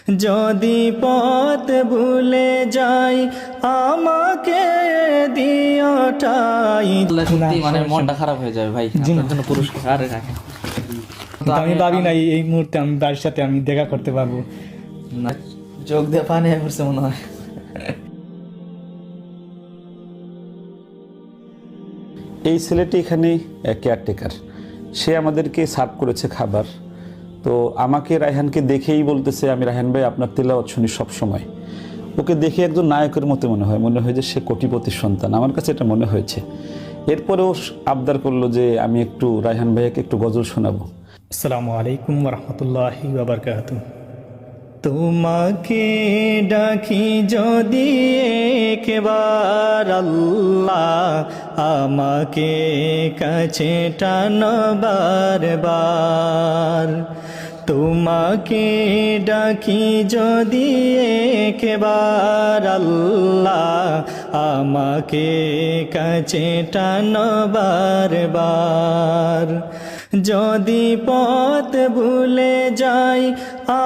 যদি পথ ভুলে যাই আমাকে দিওটাই। সত্যি মানে মনটা খারাপ হয়ে যাবে ভাই, আপনার জন্য পুরস্কার রাখেন। তো আমি ভাবি নাই এই মুহূর্তে আমি বাড়ির সাথে আমি দেখা করতে পারবো না, চোখ দিয়ে পানি পড়ছে মনে হয়। এই ছেলেটি এখানে কেয়ারটেকার, সে আমাদেরকে সার্ভ করেছে খাবার। তো আমাকে রায়হানকে দেখেই বলতেছে, আমি রায়হান ভাই আপনার তেলাওয়াত শুনি সবসময়। ওকে দেখে একজন নায়কের মতো মনে হয় যে সে কোটিপতির সন্তান, আমার কাছে এটা মনে হয়েছে। এরপরেও আবদার করলো যে আমি একটু রায়হান ভাইয়াকে একটু গজল শোনাবো। আসসালামু আলাইকুম ওয়া রাহমাতুল্লাহি ওয়া বারাকাতুহু। তোমাকে ডাকি যদি একবার আল্লাহ, আমাকে কাছে টানো বারবার। তোমাকে ডাকি যদি একবার আল্লাহ, আমাকে কাছে টানো বারবার। যদি পথ ভুলে যাই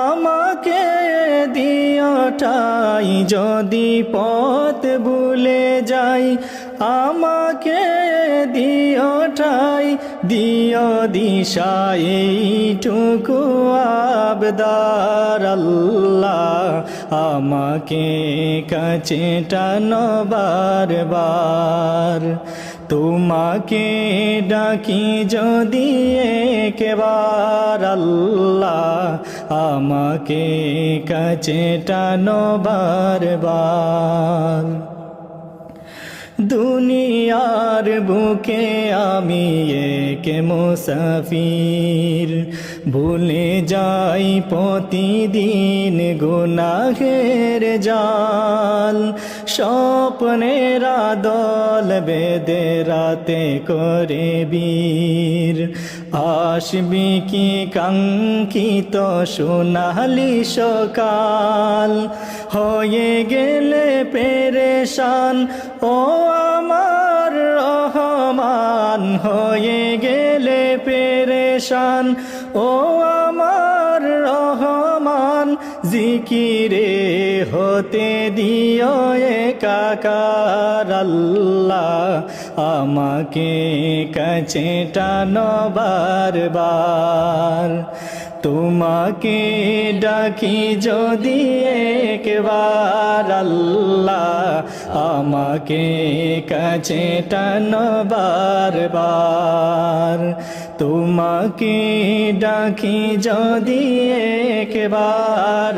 আমাকে দিওটাই, যদি পথ ভুলে যাই আমাকে দিওটাই, দিও দিশা এইটুকু আবদার আল্লাহ, আমাকে কাছে টানো বারবার। তোমাকে ডাকি যদি একবার আল্লাহ, আমাকে কাছে টানো বারবার। দুনিয়ার বুকে আমি এক মুসাফির, ভুলে যাই প্রতিদিন গুনাহের জাল। স্বপ্নের দল বেঁধে রাতে করে বীর, আসবি কি কাঙ্ক্ষিত সোনালি সকাল। হয়ে গেলে পেরেশান ও আমার রহমান, হয়ে গেলে পেরেশান ও আমার রহমান। জিকিরে হতে দিও একাকার আল্লাহ, আমাকে কাছে টানো বারবার। তোমাকে ডাকি যদি একবার আল্লাহ, আমাকে কাছে টানো বারবার। তোমাকে ডাকি যদি একবার